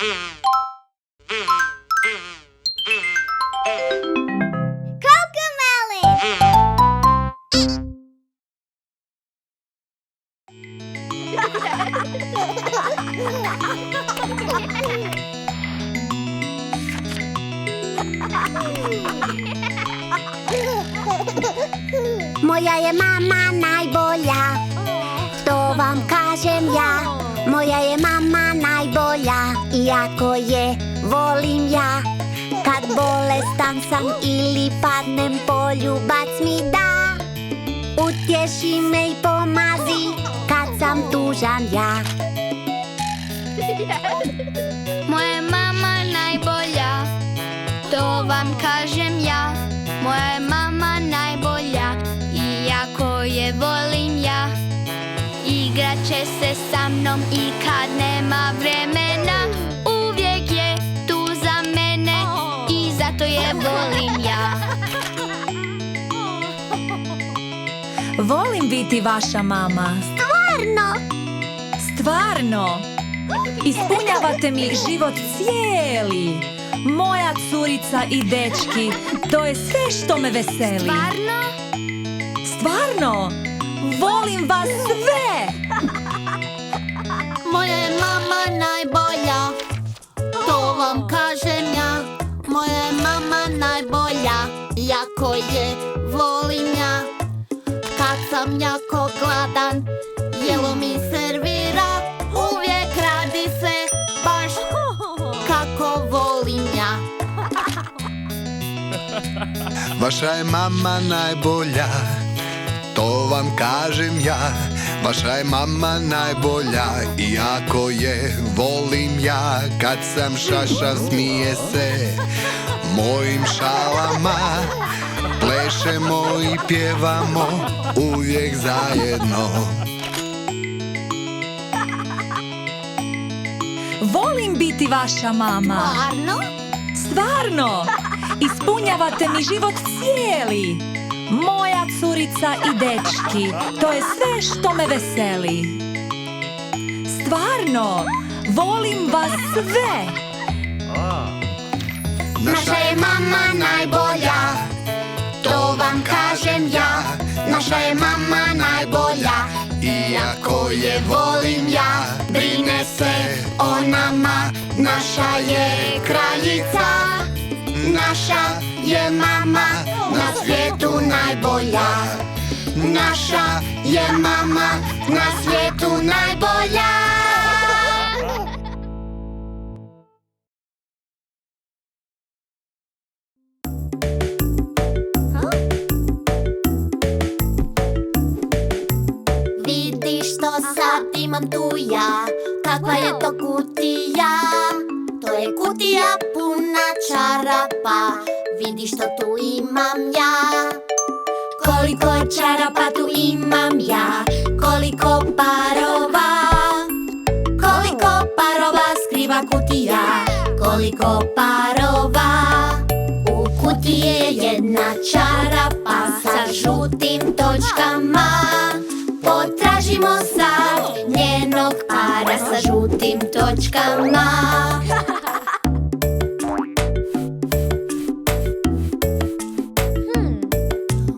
Moja je mama najbolja, to vam kažem ja. Moja je mama najbolja, iako je volim ja. Kad bolestan sam ili padnem, poljubac mi da. Utješi me i pomazi kad sam tužan ja. Moja je mama najbolja, to vam kažem ja. Moja je mama najbolja, iako je volim ja. Igrat će se sa mnom i kad nema vremena, uvijek je tu za mene i zato je volim ja. Volim biti vaša mama. Stvarno? Stvarno? Ispunjavate mi život cijeli. Moja curica i dečki, to je sve što me veseli. Stvarno? Stvarno? Volim vas sve! Moja je mama najbolja, to vam kažem ja. Moja je mama najbolja, jako je volim ja. Kad sam jako gladan, jelo mi servira. Uvijek radi sve baš kako volim ja. Vaša je mama najbolja, to vam kažem ja. Vaša je mama najbolja, iako je volim ja. Kad sam šašav smije se mojim šalama, plešemo i pjevamo uvijek zajedno. Volim biti vaša mama. Stvarno? Stvarno? Ispunjavate mi život cijeli. Moja curica i dečki, to je sve što me veseli. Stvarno, volim vas sve. Naša je mama najbolja, to vam kažem ja. Naša je mama najbolja, iako je volim ja. Brine se o nama, naša je kraljica. Naša je mama na svijetu najbolja. Naša je mama na svijetu najbolja. Vidiš što sad imam tu ja, kakva je to kutija? To je kutija puna čarapa, vidiš što tu imam ja. Koliko čarapa tu imam ja, koliko parova. Koliko parova skriva kutija, koliko parova. U kutiji je jedna čarapa sa žutim točkama. Potražimo sad njenog para sa žutim točkama.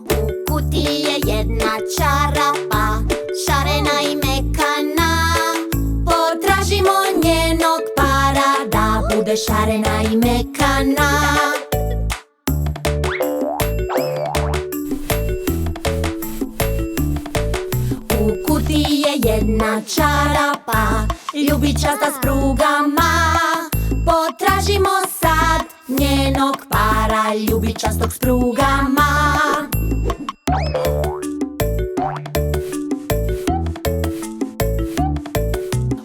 U kutiji je jedna čarapa, šarena i mekana. Potražimo njenog para da bude šarena i mekana. U kutiji je jedna čarapa, ljubičasta s prugama. Potražimo sad njenog para, ljubičastog s prugama.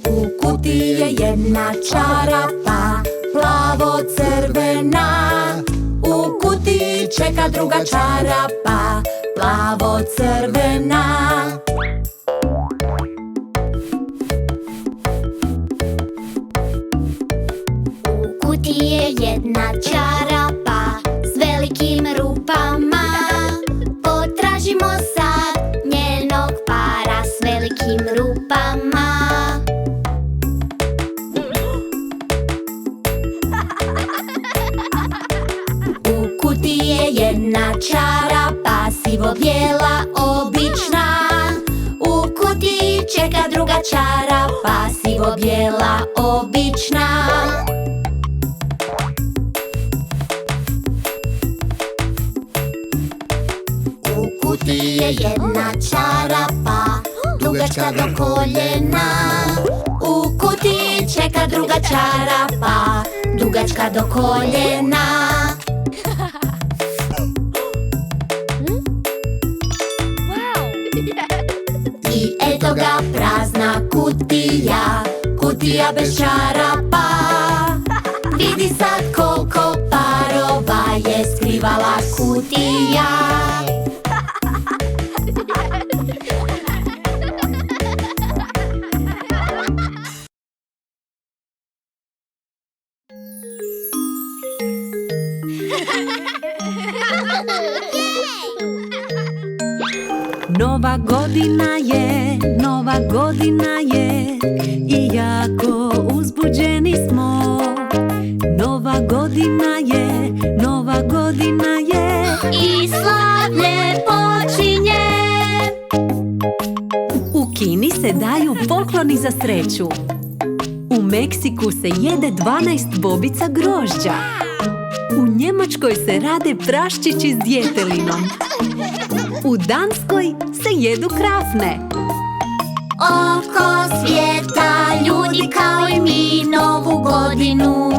U kutiji je jedna čarapa, plavo-crvena. U kutiji čeka druga čarapa, plavo-crvena. U kutiji je jedna čarapa s velikim rupama. Potražimo sad njenog para s velikim rupama. čarapa, sivo bijela obična. U kutiji čeka druga čarapa, sivo bijela obična. U kutiji je jedna čarapa, dugačka do koljena. U kutiji čeka druga čarapa, dugačka do koljena. I eto ga prazna kutija, kutija bez čarapa. Vidi sad koliko parova je skrivala kutija. Nova godina je i jako uzbuđeni smo. Nova godina je I slavlje počinje. U Kini se daju pokloni za sreću. U Meksiku se jede 12 bobica grožđa. U Njemačkoj se rade praščići s djetelinom. U Danskoj se jedu krafne. Oko svijeta ljudi kao i mi novu godinu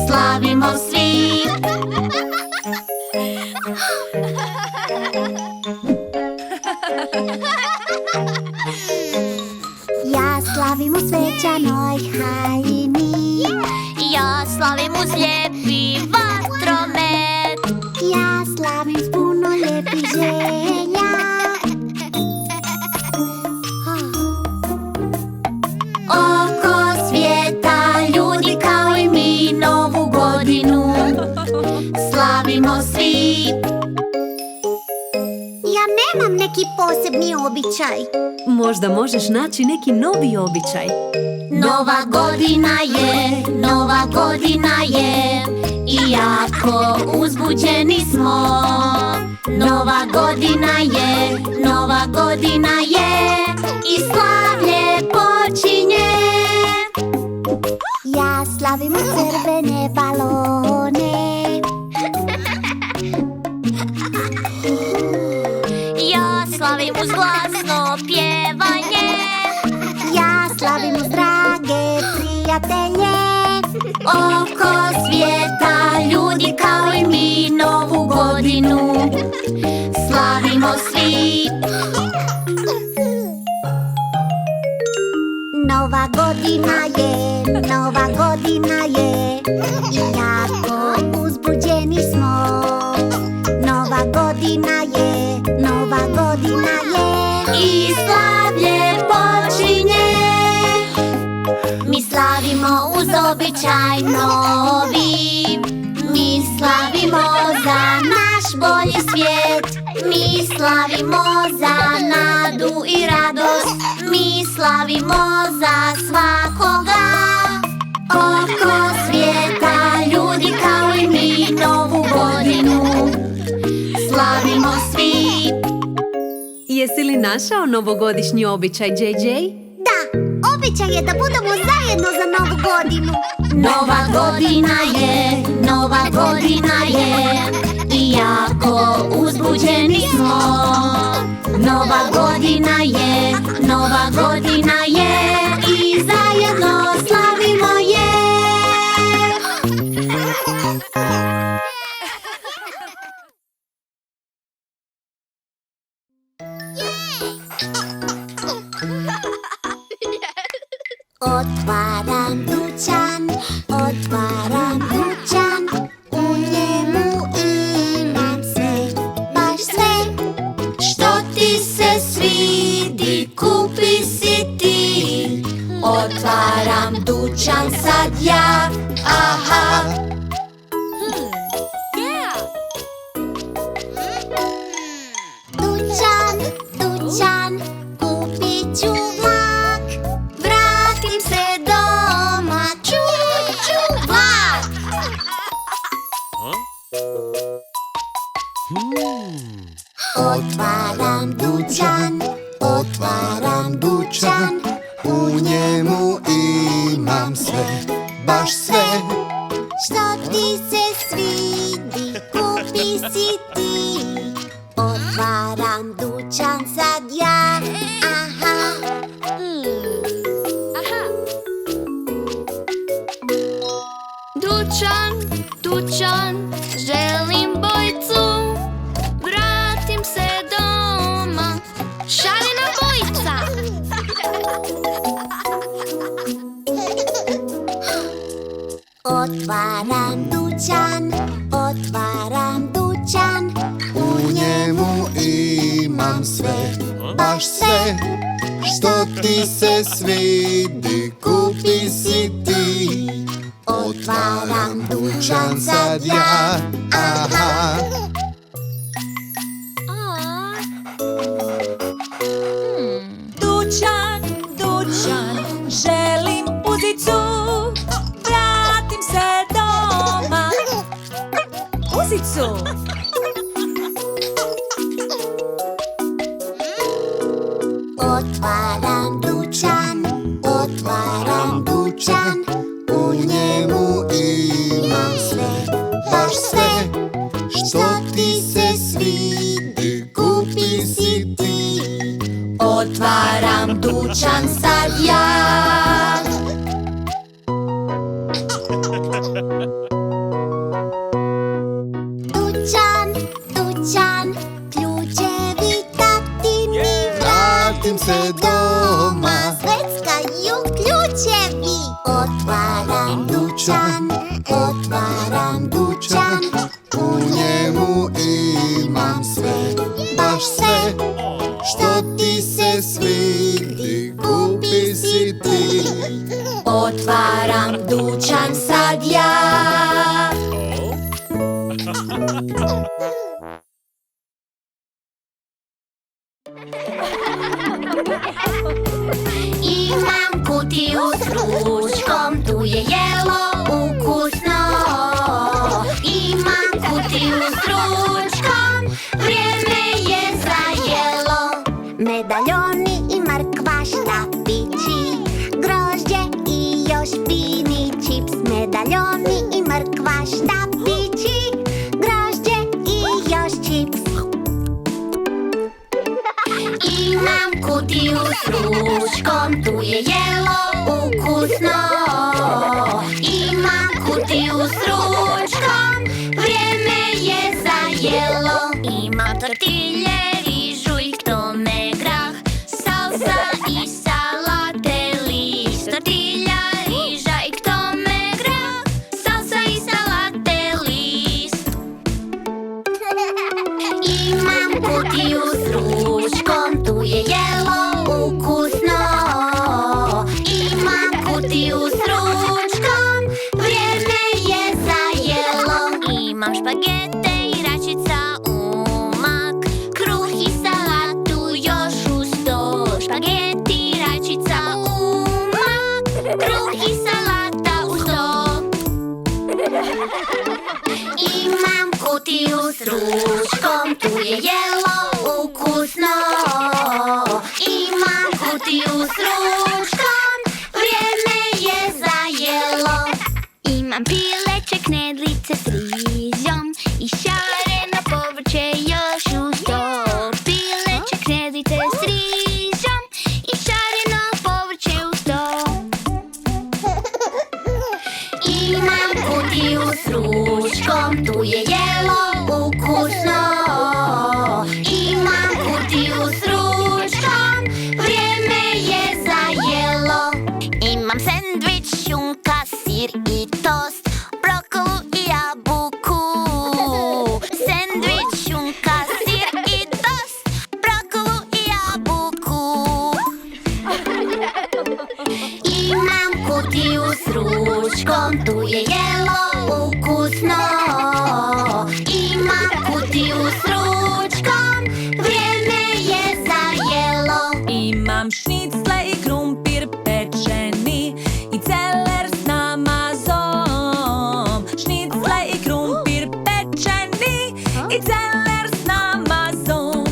slavimo svi. Ja slavim u svečanoj haljini. Ja slavim uz lijepi vatromet. Ja slavim s puno lijepih želja. Oko svijeta ljudi kao i mi novu godinu slavimo svi. Ja nemam neki posebni običaj. Možda možeš naći neki novi običaj. Nova godina je i jako uzbuđeni smo. Nova godina je i slavlje počinje. Ja slavim u crvene balone. Ja slavim uz glasno pjevanje. Ja slavim uz drage prijatelje. Oko svijeta ljudi kao i mi novu godinu slavimo svi. Nova godina je i jako uzbuđeni smo. Nova godina je I slavlje počinje. Mi slavimo uz običaj novi. Mi slavimo za naš bolji svijet. Mi slavimo za nadu i radost. Mi slavimo za svakoga. Oko svijeta ljudi kao i mi novu godinu slavimo svi. Jesi li našao novogodišnji običaj, JJ? Da, običaj je da budemo zajedno za novu godinu. Nova godina je i jako uzbuđeni smo. Nova godina je i zajedno slavimo je. Otvaram dućan, u njemu imam sve, baš sve. Što ti se svidi, kupi si ti. Otvaram dućan sad ja, aha. Dućan, kupit ću vlak. Vratim se doma, ču, vlak. sve, baš sve. Što ti se svidi, kupi si ti. Otvaram dućan sad ja. Aha. Dućan, dućan, želim bojicu. Vratim se doma, šarena bojica. Otvaram dućan, otvaram dućan. U njemu imam sve, baš sve. Što ti se svidi, kupi si ti. Otvaram dućan sad ja. Aha. Dućan, dućan, želim uzicu. Vratim se doma. Uzicu. Otvaram dućan, otvaram dućan. U njemu imam sve, baš sve. Što ti se svidi, kupi si ti. Otvaram dućan sad ja. Dućan, dućan, ključevi tati mi. Vratim se doma. Zveckaju ključevi. Otvaram dućan, otvaram dućan. U njemu imam sve, baš sve. Što ti se svidi, kupi si ti. Otvaram dućan sad ja. Imam kutiju s ručkom, tu je jelo ukusno. Imam kutiju s ručkom, vrijeme je za jelo. Medaljoni i mrkva, štapići, grožđe i još fini čips. Medaljoni i mrkva, štapići, grožđe i još čips. Imam kutiju s ručkom, tu je jelo ukusno. Imam kutiju s ručkom, vrijeme je za jelo. Imam tortilje, rižu i k tome grah, salsa i salate, list. Tortilja, riža i k tome grah, salsa i salate, list. Imam kutiju s ručkom, tu je jelo ukusno. Imam kutiju s ručkom, vrijeme je za jelo. Imam špagete i račica u mak, kruh i salatu još uz to. Špageti, račica u mak, kruh i salata uz to. Imam kutiju s ručkom, tu je jelo ukusno. Imam kutiju s ručkom, vrijeme je za jelo. Imam pileće, knedlice s rizom i šareno povrće još uz to. Pileće, knedlice s rizom i šareno povrće uz to. Imam kutiju s ručkom, tu je jelo ukusno. Imam kutiju s ručkom, vrijeme je za jelo. Imam sendvič, šunka, sir i tost, brokolu i jabuku. Sendvič, šunka, sir i tost, brokolu i jabuku. Imam kutiju s ručkom, tu je jelo ukusno. Imam kutiju s ručkom, vrijeme je za jelo. Imam šnicle i krumpir pečeni i celer s namazom. Šnicle i krumpir pečeni i celer s namazom.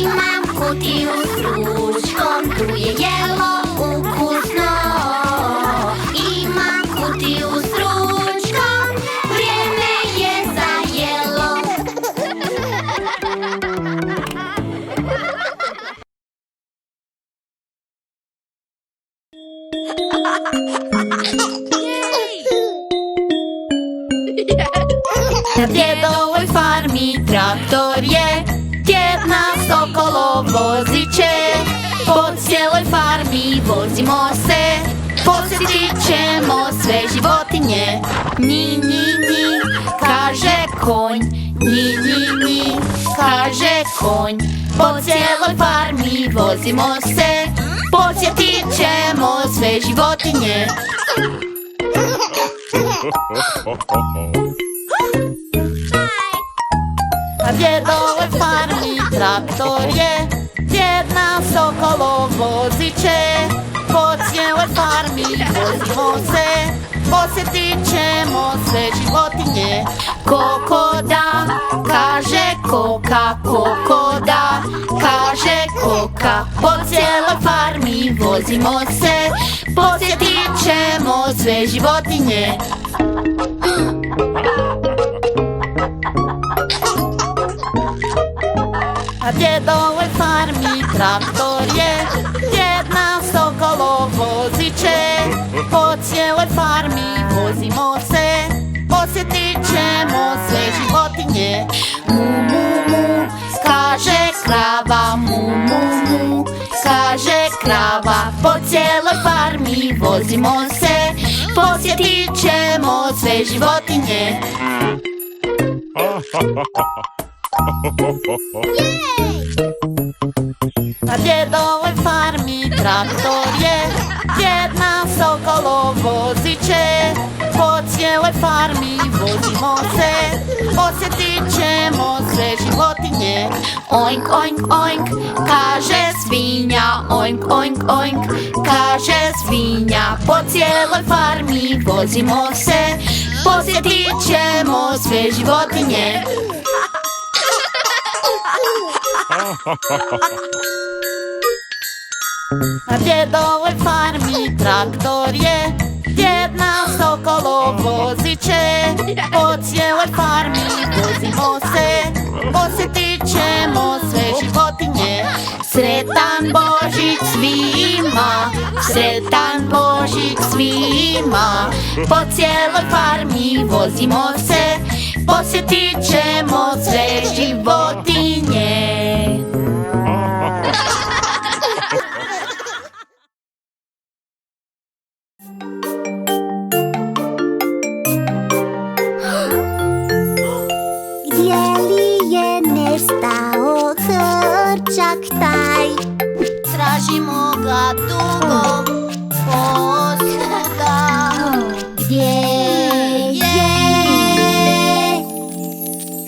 Imam kutiju s ručkom, tu je jelo ukusno. Na djedovoj farmi traktor je, djed nas okolo voziće. Po cijeloj farmi vozimo se, posjetit ćemo sve životinje. Nji, nji, nji, kaže konj, nji, nji, nji, kaže konj. Po cijeloj farmi vozimo se, posjetit ćemo sve životinje. Na djedovoj farmi traktor je, djed nas okolo voziće. Po cijeloj farmi vozimo se, posjetit ćemo sve životinje. Koko da, kaže koka, koko da, kaže koka. Po cijeloj farmi vozimo se, posjetit ćemo sve životinje. Na djedovoj farmi traktor je, djed nas okolo voziće. Po cijeloj farmi vozimo se, posjetit ćemo sve životinje. Mu, mu, mu, kaže krava, mu, mu, mu, kaže krava. Po cijeloj farmi vozimo se, posjetit ćemo sve životinje. Na djedovoj farmi traktor je, djed nas okolo voziće. Po cijeloj farmi vozimo se, posjetit ćemo sve životinje. Oink, oink, oink, kaže svinja, oink, oink, oink, kaže svinja. Po cijeloj farmi vozimo se, posjetit ćemo sve životinje. Na djedovoj farmi traktor je, djed nas okolo voziće. Po cijeloj farmi vozimo se, posjetit ćemo sve životinje. Sretan Božić svima, sretan Božić svima. Po cijeloj farmi vozimo se, posjetit ćemo sve životinje. Gdje li je nestao hrčak taj? Tražimo ga dugo posvuda. Gdje je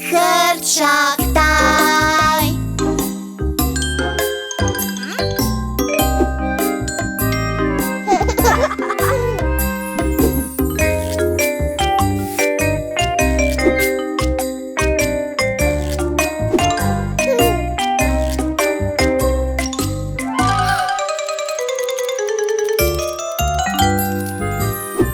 hrčak taj?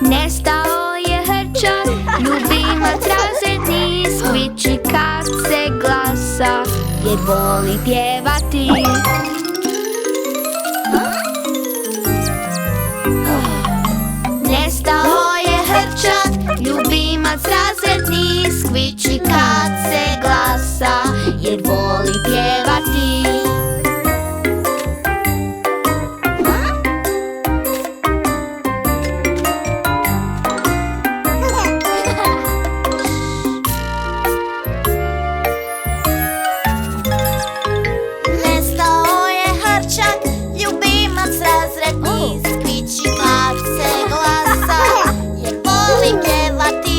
Nestao je hrčak, ljubimac razredni, skviči kad se glasa, jer voli pjevati. Nestao je hrčak, ljubimac razredni, skviči kad se glasa, jer voli pjevati. Nestao je hrčak, ljubimac razredni, skviči kad se glasa, jer voli pjevati.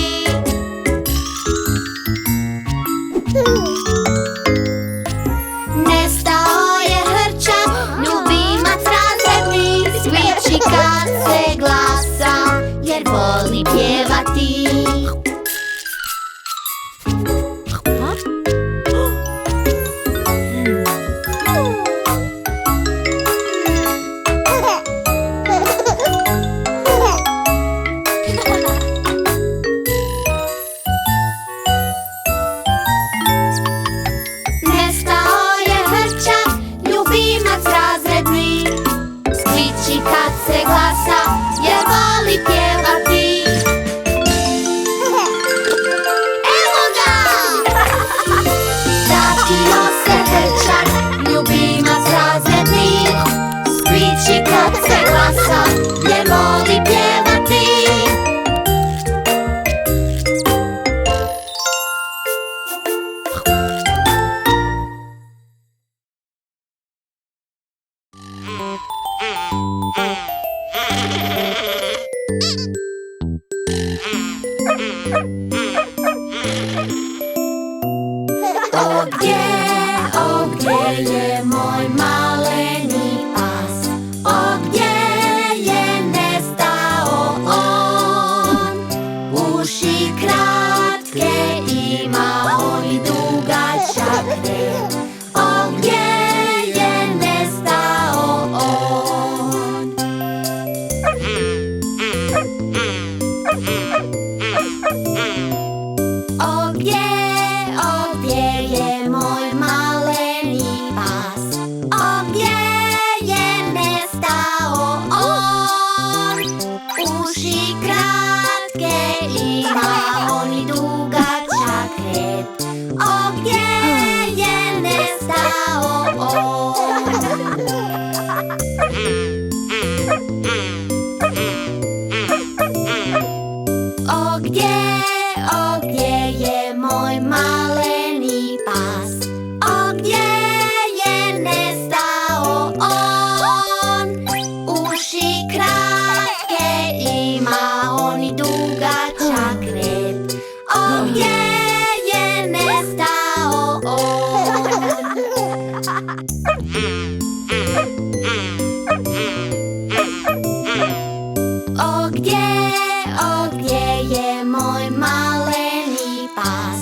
gdje je moj maleni pas?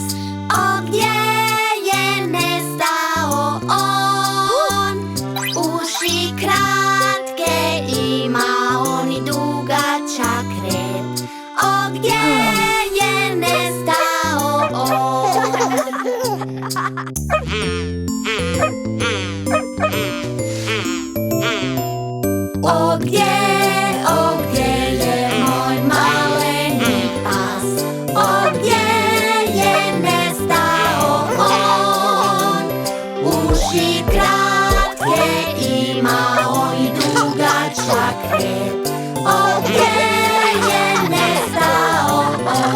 O, gdje je nestao on? Uši kratke ima on i dugačak rep. O, gdje je nestao on? O, gdje je moj maleni pas? O, gdje je nestao on? Uši kratke ima on i dugačak rep. O, gdje je nestao on?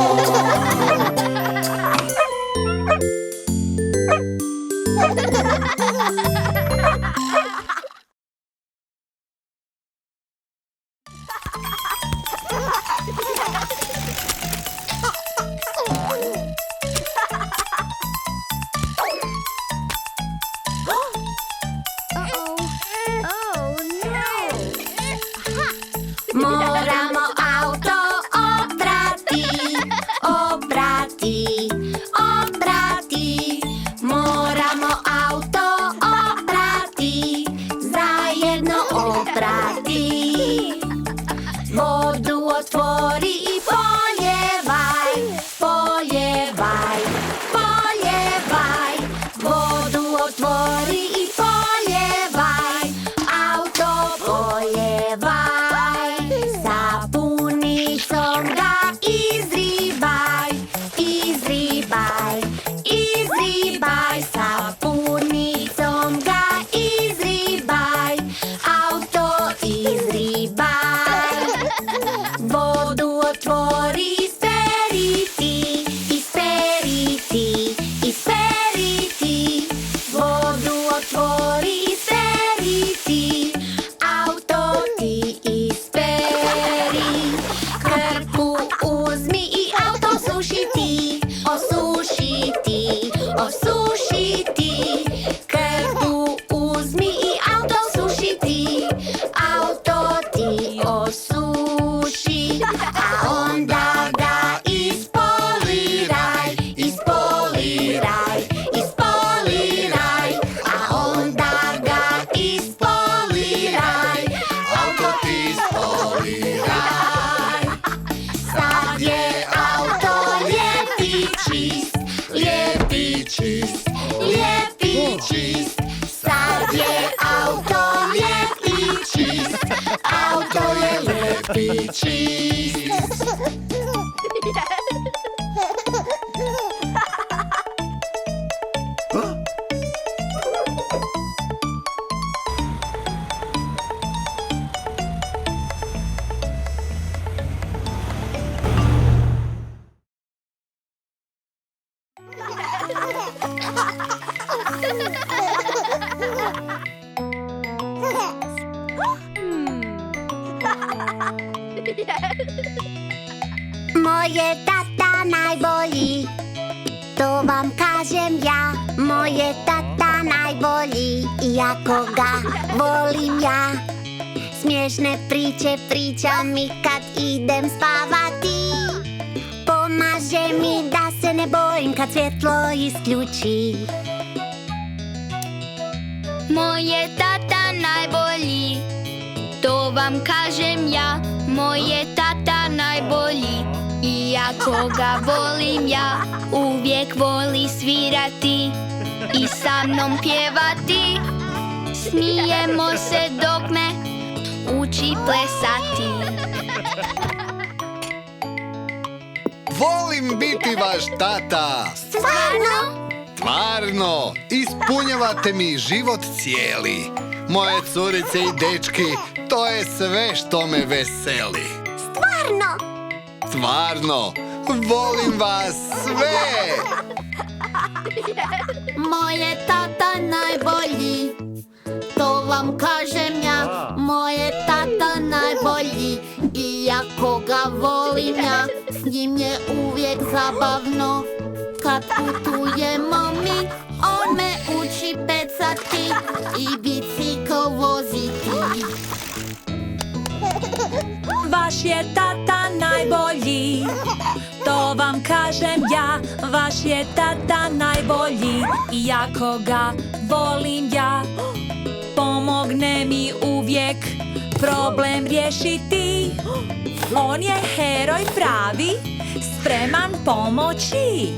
Moramo auto oprati, oprati, oprati. Moramo auto oprati, zajedno oprati. Vodu otvori i poljevaj, poljevaj, poljevaj. Vodu otvori i poljevaj, auto poljevaj. Sapunicom ga izribaj, izribaj, izribaj. Sapunicom ga izribaj, auto izribaj. Vodu otvori, isperiti, isperiti, isperiti. Vodu otvori, isperiti, auto ti isperi. Krpu uzmi i auto sušiti, osušiti, osušiti. Krpu uzmi i auto sušiti, auto ti osuši. A onda ga ispoliraj, ispoliraj, ispoliraj. A onda ga ispoliraj, auto ti ispoliraj. Sad je auto lijepi čist, lijepi čist, lijepi čist. Sad je auto lijepi čist, auto je lijepi čist. Moje tata najbolji, to vam kažem ja. Moje tata najbolji, jako ga volim ja. Smiješne priče priča mi kad idem spavati. Pomaže mi da se ne bojim kad svjetlo isključi. Moje tata najbolji, to vam kažem ja. Moje tata najbolji, iako ga volim ja. Uvijek voli svirati i sa mnom pjevati. Smijemo se dok me uči plesati. Volim biti vaš tata. Stvarno? Stvarno, ispunjavate mi život cijeli. Moje curice i dečki, to je sve što me veseli. Stvarno? Stvarno, volim vas sve. Moje tata najbolji, to vam kažem ja. Moje tata najbolji, iako ga volim ja. S njim je uvijek zabavno, kad putujemo mi. On me uči pecati i bicikl voziti. Vaš je tata najbolji, vam kažem ja, vaš je tata najbolji, iako ga volim ja. Pomogne mi uvijek problem riješiti, on je heroj pravi, spreman pomoći.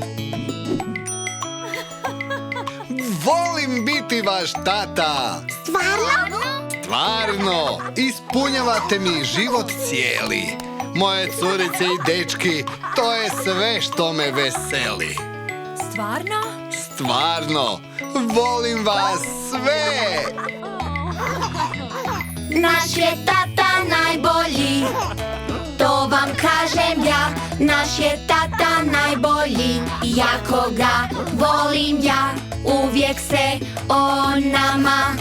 Volim biti vaš tata. Stvarno? Stvarno, ispunjavate mi život cijeli. Moje curice i dečki, to je sve što me veseli. Stvarno? Stvarno, volim vas sve. Naš je tata najbolji, to vam kažem ja. Naš je tata najbolji, jako ga volim ja. Uvijek se on nama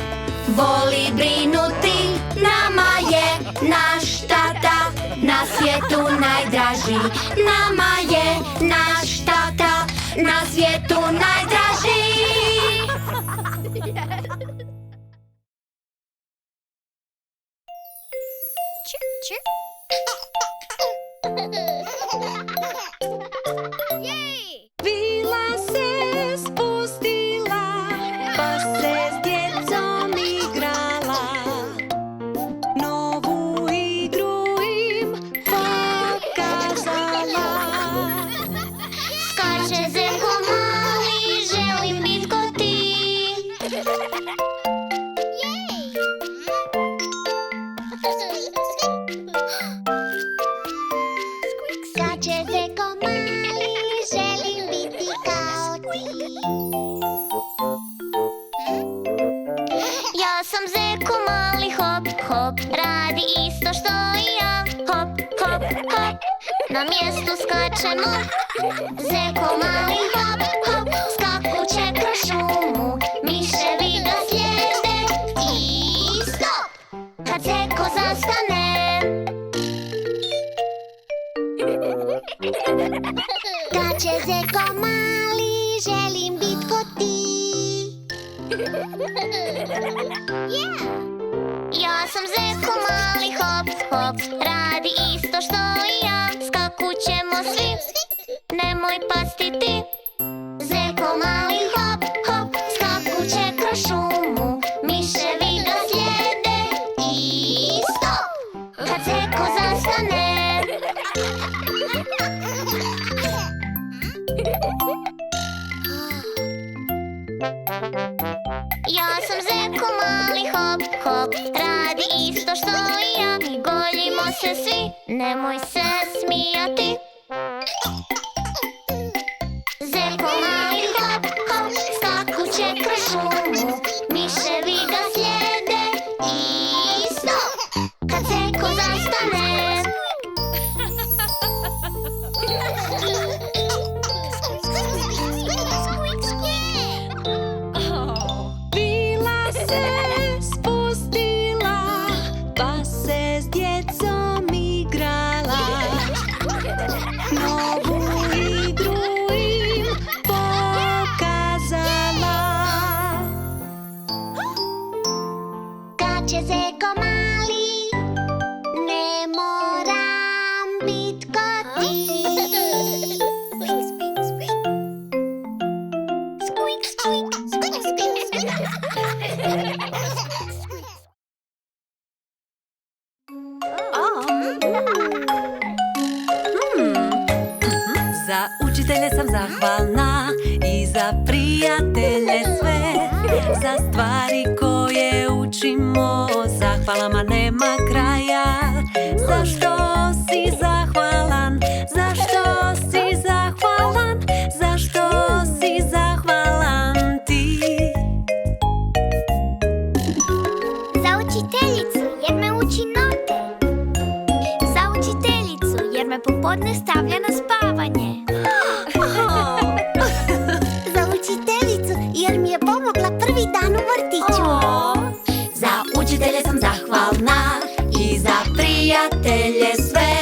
voli brinuti. Nama je naš tata na svijetu najdraži. Nama je naš tata na svijetu najdraži. Vila se spustila, pa se s djecom igrala. Novu igru im pokazala. Skače zeko mali, želim bit ko ti. Skače zeko mali, želim biti kao ti. Ja sam zeko mali, hop, hop, radi isto što i ja. Hop, hop, hop, na mjestu skačemo. Zeko mali, hop, hop, skakuće kroz šumu. Miševi ga slijede i stop, kad zeko zastane. Skače zeko mali, želim bit ko ti. Ja sam zeko mali, hop, hop, radi isto što i ja. Skakućemo svi, nemoj pasti ti. Zeko mali, hop, hop, skakuće kroz šumu. Miševi ga slijede i stop, kad zeko zastane. Ja sam zeko mali, hop, hop, radi isto što i ja. I goljimo se svi, nemoj se smijati. Zeko mali, hop, hop, skakuće kroz šumu. Miševi ga slijede i stop, kad zeko zastane. Vila se spustila, pa se s djecom igrala. Novu igru im pokazala. Skače zeko mali, ne moram bit ko ti. Za učitelje sam zahvalna i za prijatelje sve. Za stvari koje učimo, zahvalama nema kraja. Zašto si zahvalan? Zašto si zahvalan? Zašto si zahvalan ti? Za učiteljicu jer me uči note. Za učiteljicu jer me popodne stavlja na spavanje. Za učiteljicu jer mi je pomogla prvi dan u vrtiću. Za učitelje sam zahvalna i za prijatelje sve.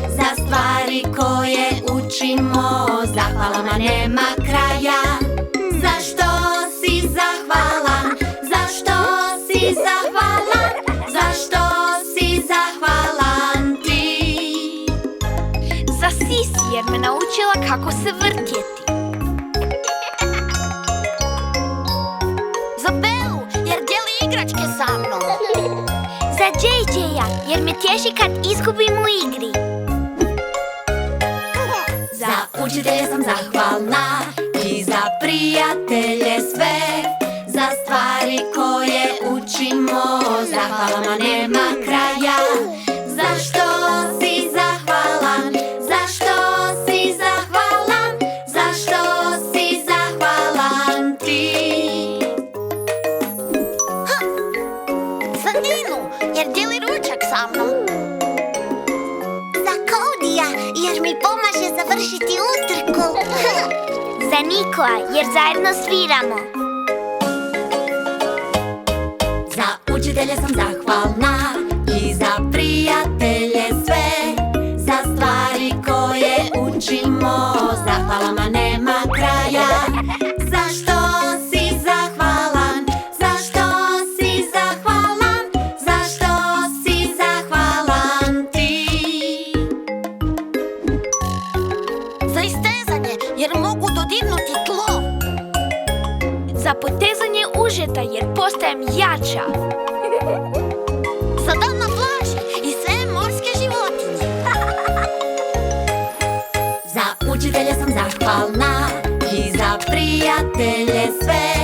Za stvari koje učimo, zahvalama nema kraja. Zašto si zahvalan? Zašto si zahvalan? Zašto si zahvalan ti? Za Lisi jer me naučila kako se vrtjeti. Za Belu, jer dijeli igračke sa mnom. Za JJ-a jer me tješi kad izgubim u igri. Za učitelje sam zahvalna i za prijatelje sve. Za stvari koje učimo, zahvalama nema kraja. Zašto si zahvalan? Zašto si zahvalan? Zašto si zahvalan ti? Za Ninu, jer dijeli ručak sa mnom. Za Kodija, jer mi pomaže završiti utrku. Za Nikoa jer zajedno sviramo. Za učitelje sam zahvalna i za prijatelje sve. Za stvari koje učimo, zahvalama nema kraja. Zašto si zahvalan? Zašto si zahvalan? Zašto si zahvalan ti? Za istezanje, jer mogu dodirnuti tlo. Za potezanje užeta jer postajem jača. Za dan na plaži i sve morske životinje. Za učitelje sam zahvalna i za prijatelje sve.